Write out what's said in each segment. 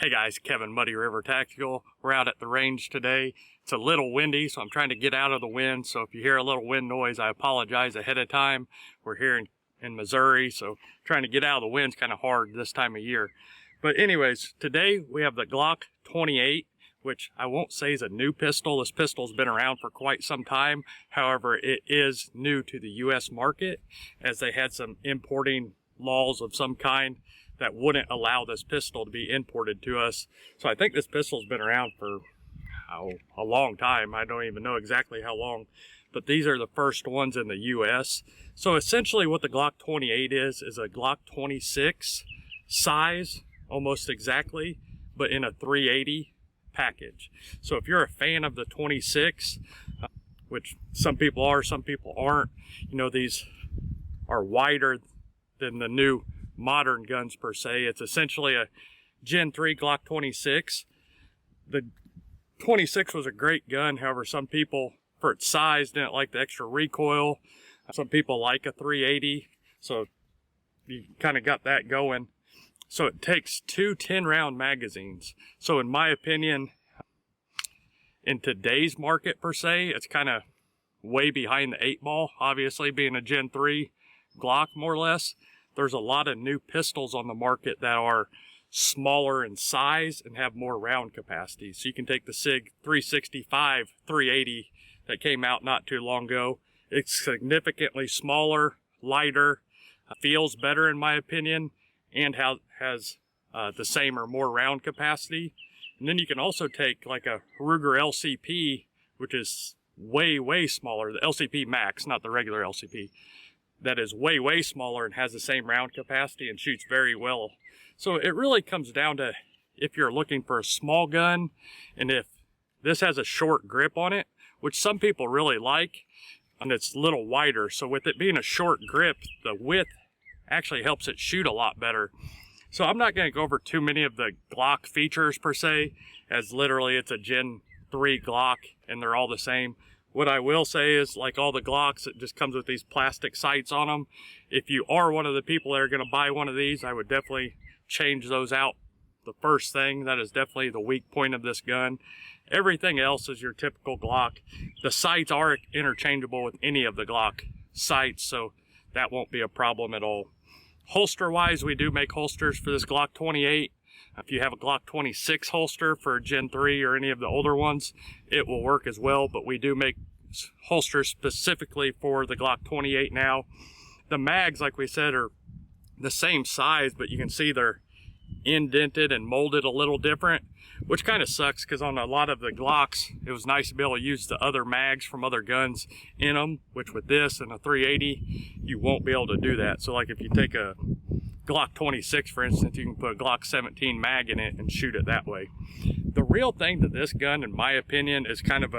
Hey guys, Kevin, Muddy River Tactical. We're out at the range today. It's a little windy, so I'm trying to get out of the wind. So if you hear a little wind noise, I apologize ahead of time. We're here in Missouri, so trying to get out of the wind's kind of hard this time of year. But anyways, today we have the Glock 28, which I won't say is a new pistol. This pistol's been around for quite some time. However, it is new to the U.S. market, as they had some importing laws of some kind that wouldn't allow this pistol to be imported to us. So I think this pistol's been around for a long time. I don't even know exactly how long, but these are the first ones in the US. So essentially what the Glock 28 is a Glock 26 size, almost exactly, but in a 380 package. So if you're a fan of the 26, which some people are, some people aren't, you know, these are wider than the new modern guns per se. It's essentially a Gen 3 Glock 26. The 26 was a great gun. However, some people, for its size, didn't like the extra recoil. Some people like a 380, so you kind of got that going. So it takes two 10-round magazines. So in my opinion, in today's market per se, it's kind of way behind the 8-ball, obviously being a Gen 3 Glock more or less. There's a lot of new pistols on the market that are smaller in size and have more round capacity. So you can take the SIG 365 380 that came out not too long ago. It's significantly smaller, lighter, feels better in my opinion, and has the same or more round capacity. And then you can also take like a Ruger LCP, which is way smaller, the LCP Max, not the regular LCP. That is way smaller and has the same round capacity and shoots very well. So it really comes down to if you're looking for a small gun, and if this has a short grip on it, which some people really like, and it's a little wider. So with it being a short grip, the width actually helps it shoot a lot better. So I'm not going to go over too many of the Glock features per se, as literally it's a Gen 3 Glock and they're all the same. What I will say is, like all the Glocks, it just comes with these plastic sights on them. If you are one of the people that are going to buy one of these, I would definitely change those out. The first thing, that is definitely the weak point of this gun. Everything else is your typical Glock. The sights are interchangeable with any of the Glock sights, so that won't be a problem at all. Holster-wise, we do make holsters for this Glock 28. If you have a Glock 26 holster for Gen 3 or any of the older ones, it will work as well, but we do make holsters specifically for the Glock 28 now. The mags, like we said, are the same size, but you can see they're indented and molded a little different, which kind of sucks because on a lot of the Glocks, it was nice to be able to use the other mags from other guns in them, which with this and a 380, you won't be able to do that. So like if you take a Glock 26, for instance, you can put a Glock 17 mag in it and shoot it that way. The real thing to this gun, in my opinion, is kind of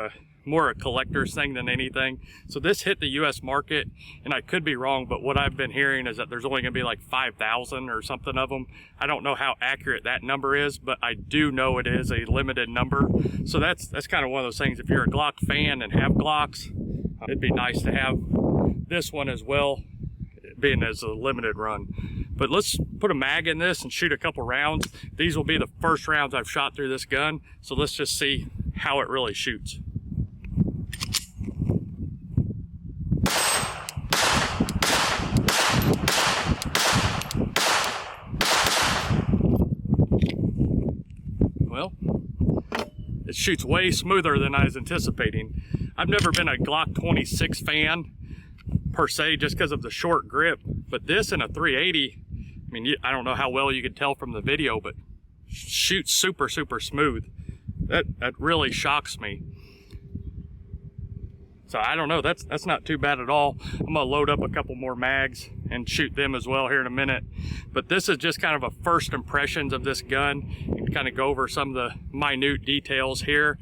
more a collector's thing than anything. So this hit the U.S. market, and I could be wrong, but what I've been hearing is that there's only going to be like 5,000 or something of them. I don't know how accurate that number is, but I do know it is a limited number. So that's kind of one of those things. If you're a Glock fan and have Glocks, it'd be nice to have this one as well, being as a limited run. But let's put a mag in this and shoot a couple rounds. These will be the first rounds I've shot through this gun, so let's just see how it really shoots. Well, it shoots way smoother than I was anticipating. I've never been a Glock 26 fan per se, just because of the short grip, but this in a 380, I mean, I don't know how well you could tell from the video, but shoots super smooth. That really shocks me. So I don't know, that's not too bad at all. I'm gonna load up a couple more mags and shoot them as well here in a minute. But this is just kind of a first impressions of this gun, and kind of go over some of the minute details here.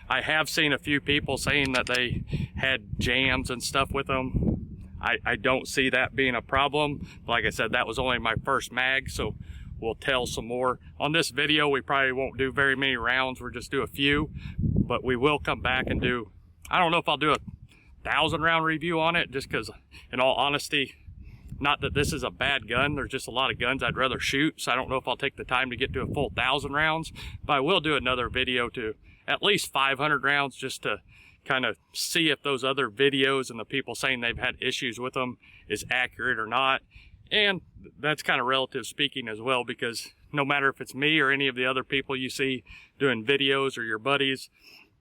I have seen a few people saying that they had jams and stuff with them. I don't see that being a problem. Like I said, that was only my first mag, so we'll tell some more. On this video, we probably won't do very many rounds. We'll just do a few, but we will come back and do, I don't know if I'll do a 1,000 round review on it, just because in all honesty, Not that this is a bad gun, there's just a lot of guns I'd rather shoot, so I don't know if I'll take the time to get to a full 1,000 rounds, but I will do another video to at least 500 rounds just to kind of see if those other videos and the people saying they've had issues with them is accurate or not. And that's kind of relative speaking as well, because no matter if it's me or any of the other people you see doing videos or your buddies,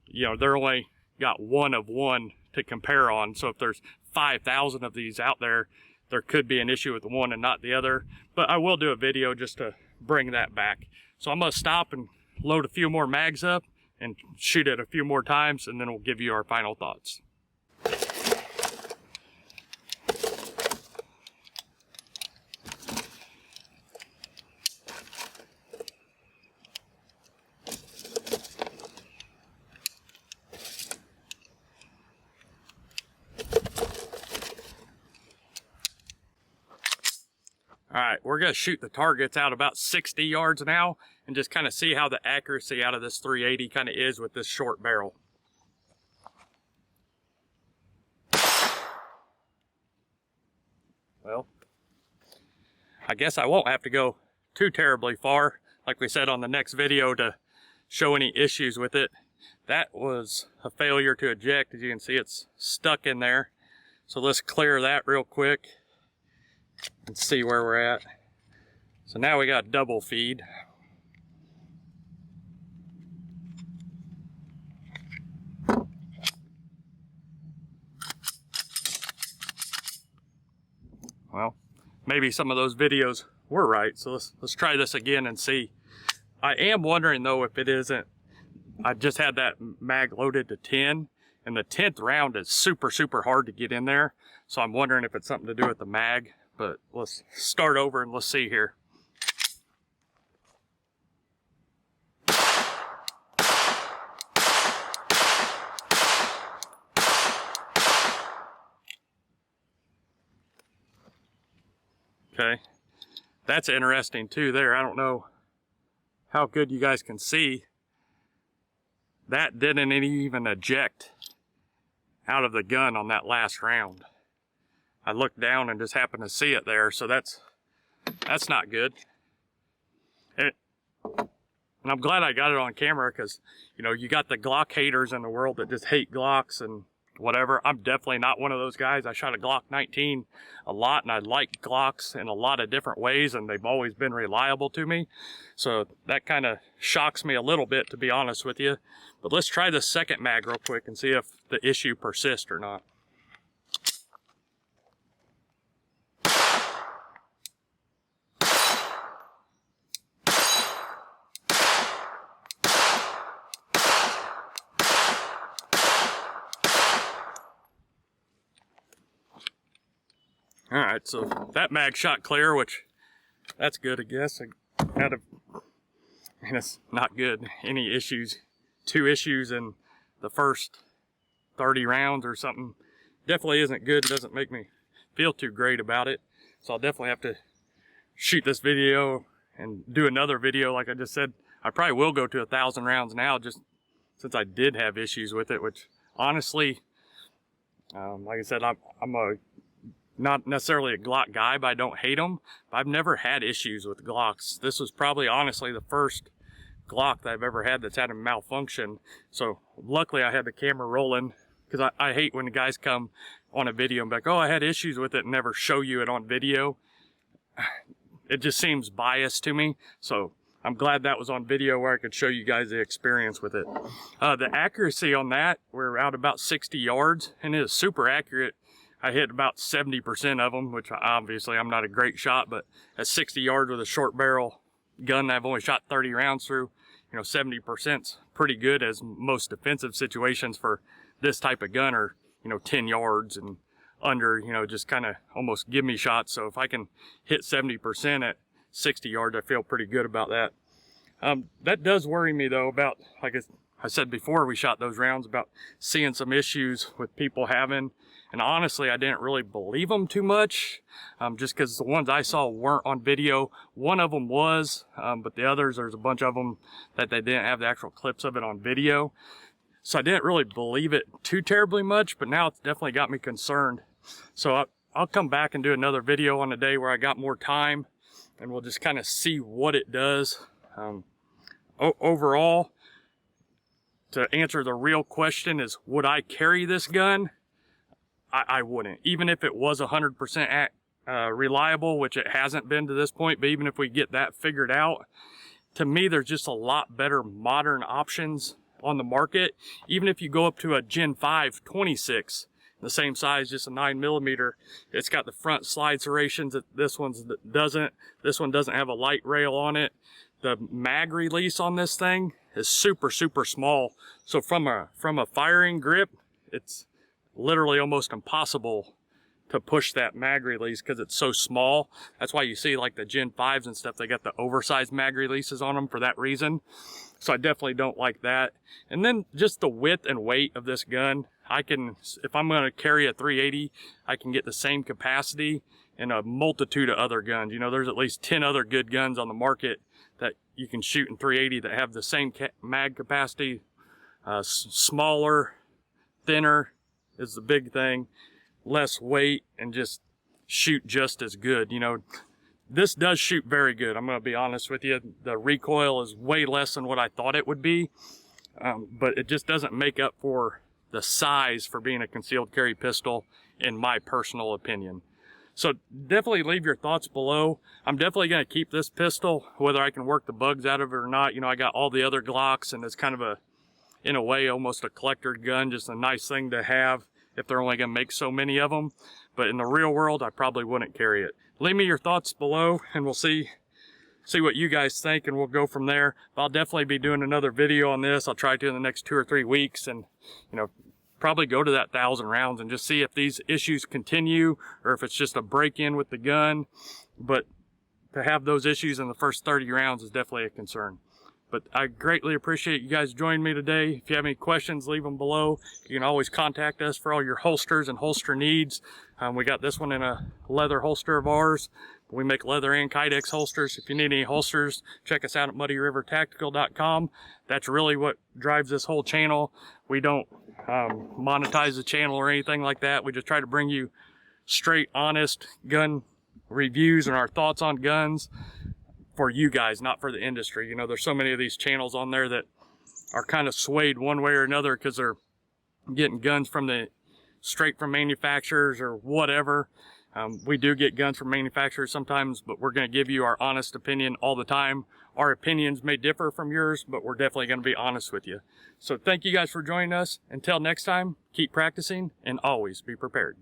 you know, they're only got one of one to compare on. So if there's 5,000 of these out there, there could be an issue with one and not the other. But I will do a video just to bring that back. So I'm gonna stop and load a few more mags up and shoot it a few more times, and then we'll give you our final thoughts. All right, we're gonna shoot the targets out about 60 yards now and just kind of see how the accuracy out of this 380 kind of is with this short barrel. Well, I guess I won't have to go too terribly far, like we said on the next video, to show any issues with it. That was a failure to eject. As you can see, it's stuck in there. So let's clear that real quick and see where we're at. So now we got double feed. Well, maybe some of those videos were right, so let's try this again and see. I am wondering though if it isn't, I just had that mag loaded to 10, and the 10th round is super hard to get in there, so I'm wondering if it's something to do with the mag. But let's start over and let's see here. Okay, that's interesting too there. I don't know how good you guys can see. That didn't even eject out of the gun on that last round. I looked down and just happened to see it there, so that's not good. And I'm glad I got it on camera, because, you know, you got the Glock haters in the world that just hate Glocks and whatever. I'm definitely not one of those guys. I shot a Glock 19 a lot, and I like Glocks in a lot of different ways, and they've always been reliable to me. So that kind of shocks me a little bit, to be honest with you. But let's try the second mag real quick and see if the issue persists or not. All right, so that mag shot clear, which that's good, I guess. I mean, it's not good. Any issues, 2 issues in the first 30 rounds or something, definitely isn't good. Doesn't make me feel too great about it. So I'll definitely have to shoot this video and do another video. Like I just said, I probably will go to 1,000 rounds now, just since I did have issues with it, which honestly, like I said, I'm not necessarily a Glock guy, but I don't hate them. But I've never had issues with Glocks. This was probably honestly the first Glock that I've ever had that's had a malfunction. So luckily I had the camera rolling, because I hate when the guys come on a video and be like, oh, I had issues with it, and never show you it on video. It just seems biased to me. So I'm glad that was on video where I could show you guys the experience with it. The accuracy on that, we're out about 60 yards, and it is super accurate. I hit about 70% of them, which obviously I'm not a great shot, but at 60 yards with a short barrel gun that I've only shot 30 rounds through, you know, 70%'s pretty good, as most defensive situations for this type of gun are, you know, 10 yards and under, you know, just kind of almost give me shots. So if I can hit 70% at 60 yards, I feel pretty good about that. That does worry me though about, like I said before we shot those rounds, about seeing some issues with people having. And honestly, I didn't really believe them too much, just because the ones I saw weren't on video. One of them was, but the others, there's a bunch of them that they didn't have the actual clips of it on video. So I didn't really believe it too terribly much, but now it's definitely got me concerned. So I'll come back and do another video on a day where I got more time, and we'll just kind of see what it does. Overall, to answer the real question is, would I carry this gun? I wouldn't. Even if it was 100% reliable, which it hasn't been to this point, but even if we get that figured out, to me, there's just a lot better modern options on the market. Even if you go up to a Gen 5 26, the same size, just a 9mm, it's got the front slide serrations that this one doesn't. This one doesn't have a light rail on it. The mag release on this thing is super, super small. So from a firing grip, it's literally almost impossible to push that mag release because it's so small. That's why you see like the Gen 5s and stuff, they got the oversized mag releases on them for that reason. So I definitely don't like that. And then just the width and weight of this gun. I can, if I'm going to carry a 380, I can get the same capacity in a multitude of other guns. You know, there's at least 10 other good guns on the market that you can shoot in 380 that have the same mag capacity. Smaller, thinner is the big thing. Less weight, and just shoot just as good. You know, this does shoot very good. I'm going to be honest with you. The recoil is way less than what I thought it would be, but it just doesn't make up for the size for being a concealed carry pistol, in my personal opinion. So definitely leave your thoughts below. I'm definitely going to keep this pistol, whether I can work the bugs out of it or not. You know, I got all the other Glocks, and it's kind of in a way, almost a collector gun, just a nice thing to have if they're only going to make so many of them. But in the real world, I probably wouldn't carry it. Leave me your thoughts below, and we'll see what you guys think, and we'll go from there. But I'll definitely be doing another video on this. I'll try to in the next 2 or 3 weeks, and you know, probably go to that 1,000 rounds and just see if these issues continue or if it's just a break-in with the gun. But to have those issues in the first 30 rounds is definitely a concern. But I greatly appreciate you guys joining me today. If you have any questions, leave them below. You can always contact us for all your holsters and holster needs. We got this one in a leather holster of ours. We make leather and Kydex holsters. If you need any holsters, check us out at muddyrivertactical.com. That's really what drives this whole channel. We don't monetize the channel or anything like that. We just try to bring you straight, honest gun reviews and our thoughts on guns for you guys, not for the industry. You know, there's so many of these channels on there that are kind of swayed one way or another because they're getting guns from straight from manufacturers or whatever. We do get guns from manufacturers sometimes, but we're going to give you our honest opinion all the time. Our opinions may differ from yours, but we're definitely going to be honest with you. So thank you guys for joining us. Until next time, keep practicing and always be prepared.